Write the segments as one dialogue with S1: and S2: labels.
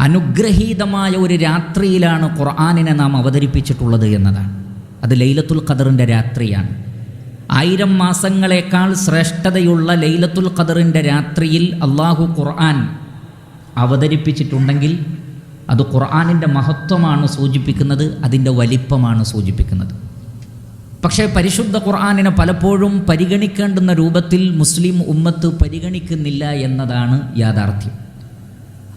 S1: അനുഗ്രഹീതമായ ഒരു രാത്രിയിലാണ് ഖുർആനിനെ നാം അവതരിപ്പിച്ചിട്ടുള്ളത് എന്നതാണ്. അത് ലൈലത്തുൽ ഖദറിൻ്റെ രാത്രിയാണ്. 1000 മാസങ്ങളെക്കാൾ ശ്രേഷ്ഠതയുള്ള ലൈലത്തുൽ ഖദറിൻ്റെ രാത്രിയിൽ അള്ളാഹു ഖുർആൻ അവതരിപ്പിച്ചിട്ടുണ്ടെങ്കിൽ അത് ഖുർആനിൻ്റെ മഹത്വമാണ് സൂചിപ്പിക്കുന്നത്, അതിൻ്റെ വലിപ്പമാണ് സൂചിപ്പിക്കുന്നത്. പക്ഷേ പരിശുദ്ധ ഖുർആനിനെ പലപ്പോഴും പരിഗണിക്കേണ്ടുന്ന രൂപത്തിൽ മുസ്ലിം ഉമ്മത്ത് പരിഗണിക്കുന്നില്ല എന്നതാണ് യാഥാർത്ഥ്യം.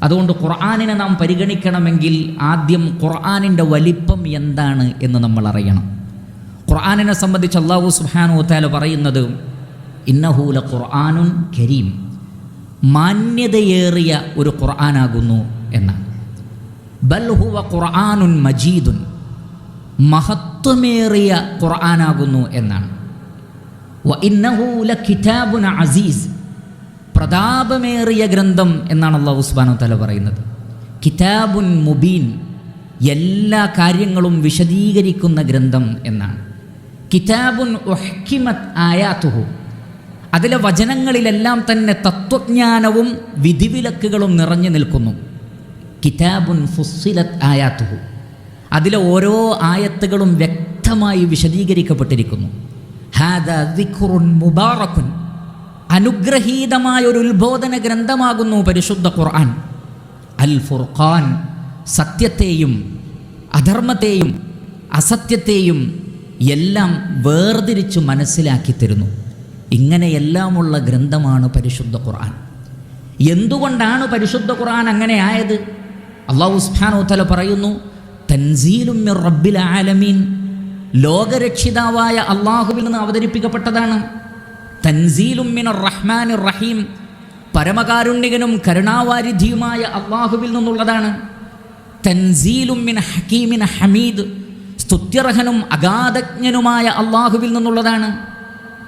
S1: അതുകൊണ്ട് ഖുർആനിനെ നാം പരിഗണിക്കണമെങ്കിൽ ആദ്യം ഖുർആനിൻ്റെ വലിപ്പം എന്താണ് എന്ന് നമ്മൾ അറിയണം. ഖുർആനിനെ സംബന്ധിച്ച് അല്ലാഹു സുബ്ഹാനഹു വ തആല പറയുന്നത് ഇന്നഹു ലഖുർആനുൻ കരീം, മാന്യതയേറിയ ഒരു ഖുർആനാകുന്നു എന്നാണ്. ബൽ ഹുവ ഖുർആനുൻ മജീദുൻ, മഹത്വമേറിയ ഖുർആനാകുന്നു എന്നാണ്. വ ഇന്നഹു ലകിതാബുൻ അസീസ്, പ്രതാപമേറിയ ഗ്രന്ഥം എന്നാണ് അല്ലാഹു സുബ്ഹാനഹു വ തആല പറയുന്നത്. കിതാബുൻ മുബീൻ, എല്ലാ കാര്യങ്ങളും വിശദീകരിക്കുന്ന ഗ്രന്ഥം എന്നാണ്. കിതാബുൻ ഉഹ്കിമത് ആയാതുഹു, അതിലെ വചനങ്ങളിലെല്ലാം തന്നെ തത്വജ്ഞാനവും വിധിവിലക്കുകളും നിറഞ്ഞു നിൽക്കുന്നു. കിതാബുൻ ഫുസ്സിലത് ആയാതുഹു, അതിലെ ഓരോ ആയത്തുകളും വ്യക്തമായി വിശദീകരിക്കപ്പെട്ടിരിക്കുന്നു. ഹാദാ ദിക്റുൻ മുബാറകുൻ, അനുഗ്രഹീതമായ ഒരു ഉത്ബോധന ഗ്രന്ഥമാകുന്നു പരിശുദ്ധ ഖുർആൻ. അൽ ഫുർഖാൻ, സത്യത്തെയും അധർമ്മത്തെയും അസത്യത്തെയും എല്ലാം വേർതിരിച്ചു മനസ്സിലാക്കി തരുന്നു. ഇങ്ങനെയെല്ലാമുള്ള ഗ്രന്ഥമാണ് പരിശുദ്ധ ഖുർആൻ. എന്തുകൊണ്ടാണ് പരിശുദ്ധ ഖുർആൻ അങ്ങനെ ആയത്? അല്ലാഹു സുബ്ഹാനഹു വ തആല പറയുന്നു, തൻസീലും മിർ റബ്ബിൽ ആലമീൻ, ലോകരക്ഷിതാവായ അല്ലാഹുവിൽ നിന്ന് അവതരിപ്പിക്കപ്പെട്ടതാണ്. തൻസീലും മിനർ റഹ്മാനിർ റഹീം, പരമകാരുണ്യകനും കരുണാവാരിധിയുമായ അല്ലാഹുവിൽ നിന്നുള്ളതാണ്. തൻസീലും മിൻ ഹകീമിൻ ഹമീദ്, സ്തുത്യർഹനും അഗാധജ്ഞനുമായ അല്ലാഹുവിൽ നിന്നുള്ളതാണ്.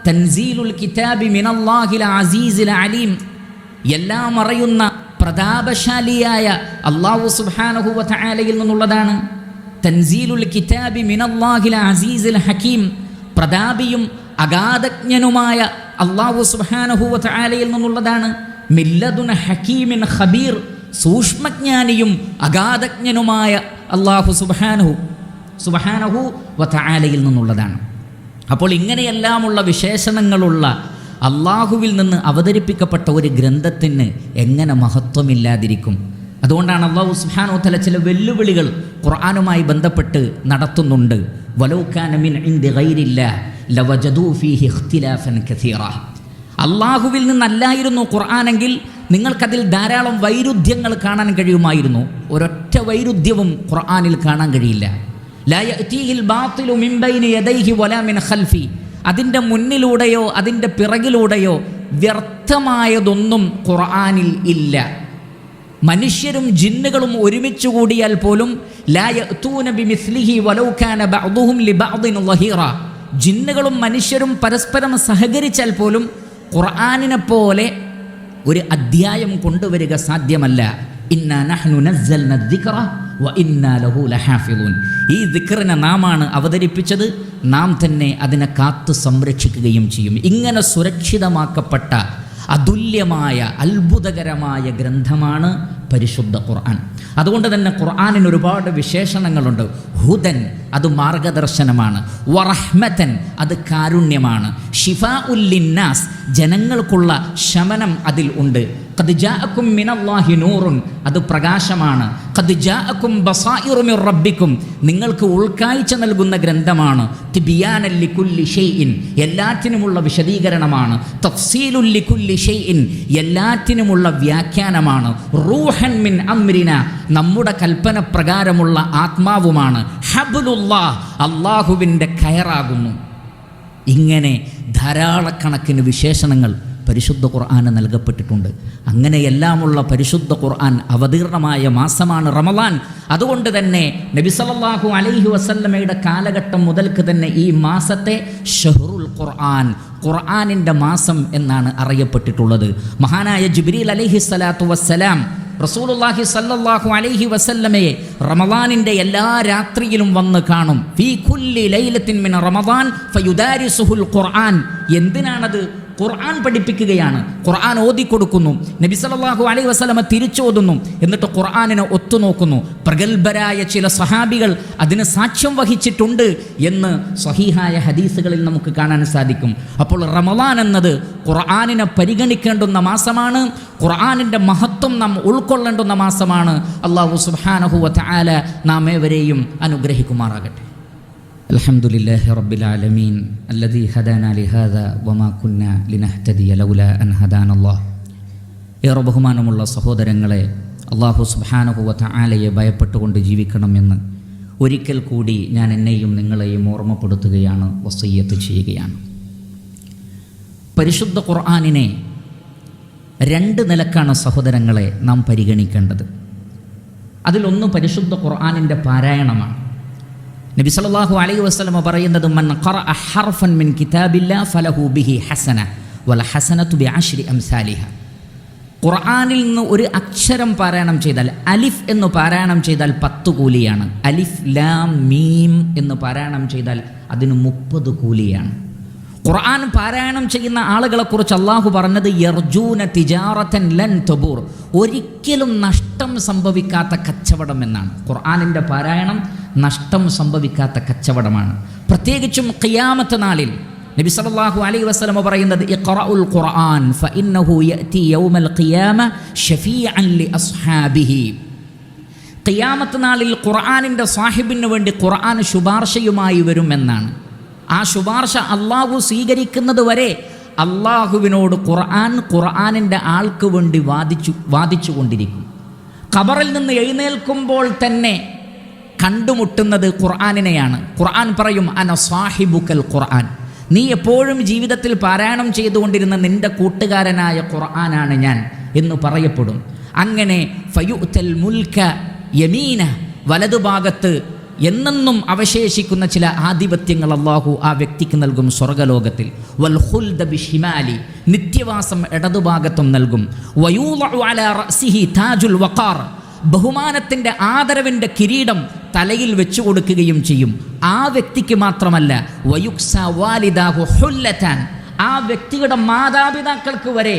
S1: തൻസീലുൽ കിതാബി മിനല്ലാഹിൽ അസീസിൽ അലീം, എല്ലാം അറിയുന്ന പ്രതാപശാലിയായ അല്ലാഹു സുബ്ഹാനഹു വ തആലയിൽ നിന്നുള്ളതാണ്. തൻസീലുൽ കിതാബി മിനല്ലാഹിൽ അസീസിൽ ഹകീം, പ്രതാപിയും അഗാധജ്ഞനുമായ അല്ലാഹു സുബ്ഹാനഹു വ തആലയിൽ നിന്നുള്ളതാണ്. മില്ലദുൻ ഹകീമിൻ ഖബീർ, സൂക്ഷ്മജ്ഞാനിയും അഗാധജ്ഞനുമായ അല്ലാഹു സുബ്ഹാനഹു വ തആലയിൽ നിന്നുള്ളതാണ്. അപ്പോൾ ഇങ്ങനെയെല്ലാമുള്ള വിശേഷണങ്ങളുള്ള അള്ളാഹുവിൽ നിന്ന് അവതരിപ്പിക്കപ്പെട്ട ഒരു ഗ്രന്ഥത്തിന് എങ്ങനെ മഹത്വമില്ലാതിരിക്കും? അതുകൊണ്ടാണ് അല്ലാഹു സുബ്ഹാനഹു വ തആല ചില വെല്ലുവിളികൾ ഖുർആനുമായി ബന്ധപ്പെട്ട് നടത്തുന്നുണ്ട്. വലൗ കാന മിൻ ഇൻദി ഗൈരില്ലാഹ് ലവജദൂ ഫീഹി ഇഖ്തിലാഫൻ കസീറ, അള്ളാഹുവിൽ നിന്നല്ലായിരുന്നു ഖുർആനെങ്കിൽ നിങ്ങൾക്കതിൽ ധാരാളം വൈരുദ്ധ്യങ്ങൾ കാണാൻ കഴിയുമായിരുന്നു. ഒരൊറ്റ വൈരുദ്ധ്യവും ഖുർആനിൽ കാണാൻ കഴിയില്ല. ലാ യഅതീഹിൽ ബാത്തിലു മിൻ ബൈനി യദൈഹി വലാ മിൻ ഖൽഫി, അതിൻ്റെ മുന്നിലൂടെയോ അതിൻ്റെ പിറകിലൂടെയോ വ്യർത്ഥമായതൊന്നും ഖുർആനിൽ ഇല്ല. മനുഷ്യരും ജിന്നുകളും ഒരുമിച്ച് കൂടിയാൽ പോലും ലാ യഅതൂന ബിമിസ്ലിഹി വലൗ കാന ബഅദുഹും ലിബഅദിൻ ളഹീറ, ജിന്നുകളും മനുഷ്യരും പരസ്പരം സഹകരിച്ചാൽ പോലും ഖുർആനിനെ പോലെ ഒരു അധ്യായം കൊണ്ടുവരിക സാധ്യമല്ല. ഇന്നാ നഹ്നു നസ്സൽന ദിക്റ വ ഇന്നാ ലഹു ലഹാഫിളൂൻ, ഈ ദിക്റിനെ നാമാണ് അവതരിപ്പിച്ചത്, നാം തന്നെ അതിനെ കാത്തു സംരക്ഷിക്കുകയും ചെയ്യും. ഇങ്ങനെ സുരക്ഷിതമാക്കപ്പെട്ട അതുല്യമായ അത്ഭുതകരമായ ഗ്രന്ഥമാണ് പരിശുദ്ധ ഖുർആൻ. അതുകൊണ്ട് തന്നെ ഖുർആനിന് ഒരുപാട് വിശേഷണങ്ങളുണ്ട്. ഹുദൻ, അത് മാർഗദർശനമാണ്. വറഹ്മതൻ, അത് കാരുണ്യമാണ്. ഷിഫാഉൽ ലിന്നാസ്, ജനങ്ങൾക്കുള്ള ശമനം അതിൽ ഉണ്ട്. ഖദ് ജാഅകും മിനല്ലാഹി നൂറുൻ, അത് പ്രകാശമാണ്. ഖദ് ജാഅകും ബസായിറു മിർ റബ്ബിക്കും, നിങ്ങൾക്ക് ഉൾക്കാഴ്ച നൽകുന്ന ഗ്രന്ഥമാണ്. തിബിയാനൻ ലികുല്ലി ഷൈഇൻ, എല്ലാറ്റിനുമുള്ള വിശദീകരണമാണ്. തഫ്സീലുൽ ലികുല്ലി ഷൈഇൻ, എല്ലാറ്റിനുമുള്ള വ്യാഖ്യാനമാണ്. റൂഹൻ മിൻ അംരിന, നമ്മുടെ കൽപ്പന പ്രകാരമുള്ള ആത്മാവുമാണ്. ഹബ്ലുല്ലാഹ്, അല്ലാഹുവിൻ്റെ കയറാകുന്നു. ഇങ്ങനെ ധാരാളക്കണക്കിന് വിശേഷണങ്ങൾ പരിശുദ്ധ ഖുർആന് നൽകപ്പെട്ടിട്ടുണ്ട്. അങ്ങനെയെല്ലാമുള്ള പരിശുദ്ധ ഖുർആൻ അവതീർണമായ മാസമാണ് റമളാൻ. അതുകൊണ്ട് തന്നെ നബി സല്ലല്ലാഹു അലൈഹി വസല്ലമയുടെ കാലഘട്ടം മുതൽക്ക് തന്നെ ഈ മാസത്തെ ഷഹ്റുൽ ഖുർആൻ, ഖുർആനിൻ്റെ മാസം എന്നാണ് അറിയപ്പെട്ടിട്ടുള്ളത്. മഹാനായ ജിബ്രീൽ അലൈഹിസ്സലാത്തു വസ്സലാം റസൂലുള്ളാഹി സല്ലല്ലാഹു അലൈഹി വസല്ലമയെ റമളാനിൻ്റെ എല്ലാ രാത്രിയിലും വന്ന് കാണും. ഫീ കുല്ലി ലൈലത്തിൻ മിൻ റമളാൻ ഫയുദാരിസുഹുൽ ഖുർആൻ. എന്തിനാണത്? ഖുർആൻ പഠിപ്പിക്കുകയാണ്, ഖുർആൻ ഓതിക്കൊടുക്കുന്നു, നബി സല്ലല്ലാഹു അലൈഹി വസല്ലമ തിരിച്ചോതുന്നു, എന്നിട്ട് ഖുർആനിനെ ഒത്തുനോക്കുന്നു. പ്രഗത്ഭരായ ചില സഹാബികൾ അതിന് സാക്ഷ്യം വഹിച്ചിട്ടുണ്ട് എന്ന് സ്വഹീഹായ ഹദീസുകളിൽ നമുക്ക് കാണാൻ സാധിക്കും. അപ്പോൾ റമളാൻ എന്നത് ഖുർആനിനെ പരിഗണിക്കേണ്ടുന്ന മാസമാണ്, ഖുർആനിൻ്റെ മഹത്വം നാം ഉൾക്കൊള്ളേണ്ടുന്ന മാസമാണ്. അല്ലാഹു സുബ്ഹാനഹു വ തആല നാം ഏവരെയും അനുഗ്രഹിക്കുമാറാകട്ടെ. അൽഹംദുലില്ലാഹി റബ്ബിൽ ആലമീൻ അല്ലദീ ഹദാനാ ലിഹാദാ വമാ കുന്നാ ലിനഹ്തദിയ ലൗലാ അൻ ഹദാനല്ലാഹ്. ഏറെ ബഹുമാനമുള്ള സഹോദരങ്ങളെ, അല്ലാഹു സുബ്ഹാനഹു വ തആലയെ ഭയപ്പെട്ടുകൊണ്ട് ജീവിക്കണമെന്ന് ഒരിക്കൽ കൂടി ഞാൻ എന്നെയും നിങ്ങളെയും ഓർമ്മപ്പെടുത്തുകയാണ്, വസിയ്യത്ത് ചെയ്യുകയാണ്. പരിശുദ്ധ ഖുർആനിനെ രണ്ട് നിലക്കാണ് സഹോദരങ്ങളെ നാം പരിഗണിക്കേണ്ടത്. അതിലൊന്ന് പരിശുദ്ധ ഖുർആനിൻ്റെ പാരായണമാണ്. നബി സല്ലല്ലാഹു അലൈഹി വസല്ലമ പറയുന്നത്, മൻ ഖറഅ ഹർഫൻ മിൻ കിതാബില്ലാഹി ഫലഹു ബിഹി ഹസന വൽ ഹസനതു ബിഅശ്രി അംസാലിഹ. ഖുർആനിൽ നിന്ന് ഒരു അക്ഷരം പാരായണം ചെയ്താൽ, അലിഫ് എന്ന് പാരായണം ചെയ്താൽ 10 കൂലിയാണ്. അലിഫ് ലാം മീം എന്ന് പാരായണം ചെയ്താൽ അതിന് 30 കൂലിയാണ്. ഖുർആൻ പാരായണം ചെയ്യുന്ന ആളുകളെക്കുറിച്ച് അള്ളാഹു പറഞ്ഞത് യർജൂന തിജാറതൻ ലൻ തബൂർ, ഒരിക്കലും നഷ്ടം സംഭവിക്കാത്ത കച്ചവടം എന്നാണ്. ഖുർആനിൻ്റെ പാരായണം നഷ്ടം സംഭവിക്കാത്ത കച്ചവടമാണ്. പ്രത്യേകിച്ചും ഖിയാമത്ത് നാളിൽ നബി സല്ലല്ലാഹു അലൈഹി വസല്ലം പറയുന്നത്, ഇഖ്റഉൽ ഖുർആൻ ഫഇന്നഹു യഅതി യൗമൽ ഖിയാമ ഷഫീഅൻ ലി അസ്ഹാബിഹി. ഖിയാമത്ത് നാളിൽ ഖുർആനിൻ്റെ സാഹിബിന് വേണ്ടി ഖുർആൻ ശുപാർശയുമായി വരുമെന്നാണ്. ആ ശുപാർശ അള്ളാഹു സ്വീകരിക്കുന്നത് വരെ അള്ളാഹുവിനോട് ഖുർആനിൻ്റെ ആൾക്ക് വേണ്ടി വാദിച്ചു കൊണ്ടിരിക്കും. ഖബറിൽ നിന്ന് എഴുന്നേൽക്കുമ്പോൾ തന്നെ കണ്ടുമുട്ടുന്നത് ഖുർആനിനെയാണ്. ഖുർആൻ പറയും, അന സാഹിബുക്കൽ ഖുർആൻ, നീ എപ്പോഴും ജീവിതത്തിൽ പാരായണം ചെയ്തുകൊണ്ടിരുന്ന നിന്റെ കൂട്ടുകാരനായ ഖുർആനാണ് ഞാൻ എന്ന് പറയപ്പെടും. അങ്ങനെ ഫയുഅ്തൽ മുൽക യമീന, വലതുഭാഗത്ത് എന്നെന്നും അവശേഷിക്കുന്ന ചില ആധിപത്യങ്ങൾ അല്ലാഹു ആ വ്യക്തിക്ക് നൽകും സ്വർഗ്ഗലോകത്തിൽ. വൽ ഖുൽദ ബിഷിമാലി, നിത്യവാസം ഇടതുഭാഗത്തും നൽകും. വയൂളഉ അലാ റഅസിഹി താജുൽ വഖാർ, ബഹുമാനത്തിൻ്റെ ആദരവിൻ്റെ കിരീടം തലയിൽ വെച്ചു കൊടുക്കുകയും ചെയ്യും. ആ വ്യക്തിക്ക് മാത്രമല്ല, വയുക്സ വാലിദാഹു ഹുല്ലതാൻ, ആ വ്യക്തിയുടെ മാതാപിതാക്കൾക്ക് വരെ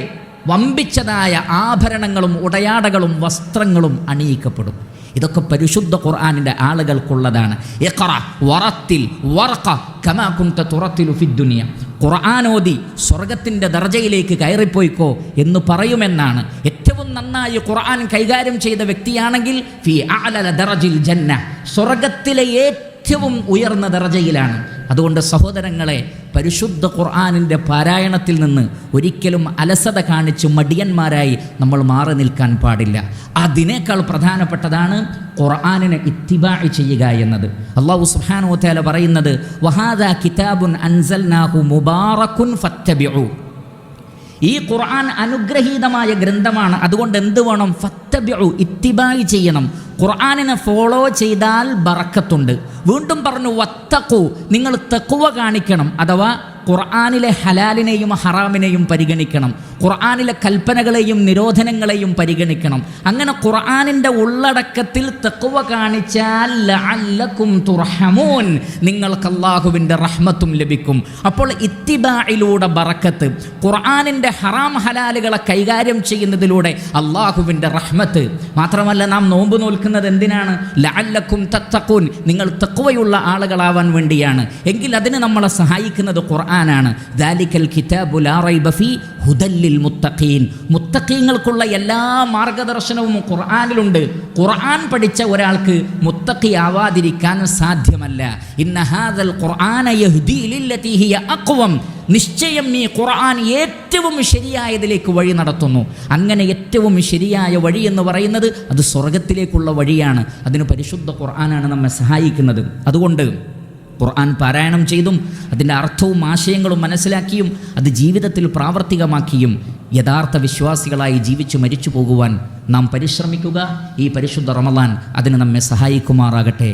S1: വമ്പിച്ചതായ ആഭരണങ്ങളും ഉടയാടകളും വസ്ത്രങ്ങളും അണിയിക്കപ്പെടും. ഇതൊക്കെ പരിശുദ്ധ ഖുർആനിൻ്റെ ആളുകൾക്കുള്ളതാണ്. ഇഖ്റ വറത്തിൽ വറഖ കമാ കുൻത തുറത്തിലു ഫിദ്ദുനിയ, ഖുർആനോദി സ്വർഗത്തിൻ്റെ ദർജയിലേക്ക് കയറിപ്പോയിക്കോ എന്ന് പറയുമെന്നാണ്. ഏറ്റവും നന്നായി ഖുർആൻ കൈകാര്യം ചെയ്ത വ്യക്തിയാണെങ്കിൽ ഫി അഅല ദറജിൽ ജന്ന, സ്വർഗത്തിലെ ഏറ്റവും ഉയർന്ന ദർജയിലാണ്. അതുകൊണ്ട് സഹോദരങ്ങളെ, പരിശുദ്ധ ഖുർആനിൻ്റെ പാരായണത്തിൽ നിന്ന് ഒരിക്കലും അലസത കാണിച്ച് മടിയന്മാരായി നമ്മൾ മാറി നിൽക്കാൻ പാടില്ല. അതിനേക്കാൾ പ്രധാനപ്പെട്ടതാണ് ഖുർആനിനെ ഇത്തിബാ ചെയ്യുക എന്നത്. അല്ലാഹു സുബ്ഹാനഹു വ തആല പറയുന്നത്, വഹാദാ കിതാബുൻ അൻസൽനാഹു മുബാറകുൻ ഫത്തബിഉ, ഈ ഖുർആൻ അനുഗ്രഹീതമായ ഗ്രന്ഥമാണ്, അതുകൊണ്ട് എന്ത് വേണം? ഫത്തബിഉ, ഇത്തിബായി ചെയ്യണം. ഖുർആനിനെ ഫോളോ ചെയ്താൽ ബറക്കത്തുണ്ട്. വീണ്ടും പറഞ്ഞു വത്തഖു, നിങ്ങൾ തഖ്വ കാണിക്കണം, അഥവാ ഖുർആനിലെ ഹലാലിനെയും ഹറാമിനെയും പരിഗണിക്കണം, ഖുർആനിലെ കൽപ്പനകളെയും നിരോധനങ്ങളെയും പരിഗണിക്കണം. അങ്ങനെ ഖുർആനിൻ്റെ ഉള്ളടക്കത്തിൽ തഖ്വ കാണിച്ചാൽ ലഅല്ലകും തുർഹമൂൻ, നിങ്ങൾക്ക് അല്ലാഹുവിൻ്റെ റഹ്മത്തും ലഭിക്കും. അപ്പോൾ ഇത്തിബാഇലൂടെ ബറക്കത്ത്, ഖുർആനിൻ്റെ ഹറാം ഹലാലുകളെ കൈകാര്യം ചെയ്യുന്നതിലൂടെ അല്ലാഹുവിൻ്റെ റഹ്മത്ത്. മാത്രമല്ല, നാം നോമ്പ് നോൽക്കുന്നത് എന്തിനാണ്? ലഅല്ലകും തത്തഖൂൻ, നിങ്ങൾ തഖ്വയുള്ള ആളുകളാവാൻ വേണ്ടിയാണ്. എങ്കിൽ അതിന് നമ്മളെ സഹായിക്കുന്നത് ഖുർആനാണ്. ദാലിക്കൽ കിതാബു ലാ റൈബ ഫീ ഹുദൽ ലിൽ മുത്തഖീൻ, മുത്തഖീങ്ങൾക്കുള്ള എല്ലാ മാർഗദർശനവും ഖുർആനിലുണ്ട്. ഖുർആൻ പഠിച്ച ഒരാൾക്ക് മുത്തഖി ആവാതിരിക്കാൻ സാധ്യമല്ല. ഇന്ന ഹാദൽ ഖുർആന യഹ്ദീ ലില്ലതി ഹിയ അഖ്വം, നിശ്ചയം ഈ ഖുർആൻ ഏറ്റവും ശരിയായതിലേക്ക് വഴി നടത്തുന്നു. അങ്ങനെ ഏറ്റവും ശരിയായ വഴി എന്ന് പറയുന്നത് അത് സ്വർഗത്തിലേക്കുള്ള വഴിയാണ്. അതിന് പരിശുദ്ധ ഖുർആനാണ് നമ്മെ സഹായിക്കുന്നത്. അതുകൊണ്ട് ഖുർആൻ പാരായണം ചെയ്തും അതിൻ്റെ അർത്ഥവും ആശയങ്ങളും മനസ്സിലാക്കിയും അത് ജീവിതത്തിൽ പ്രാവർത്തികമാക്കിയും യഥാർത്ഥ വിശ്വാസികളായി ജീവിച്ചു മരിച്ചു പോകുവാൻ നാം പരിശ്രമിക്കുക. ഈ പരിശുദ്ധ റമളാൻ അതിന് നമ്മെ സഹായിക്കുമാറാകട്ടെ.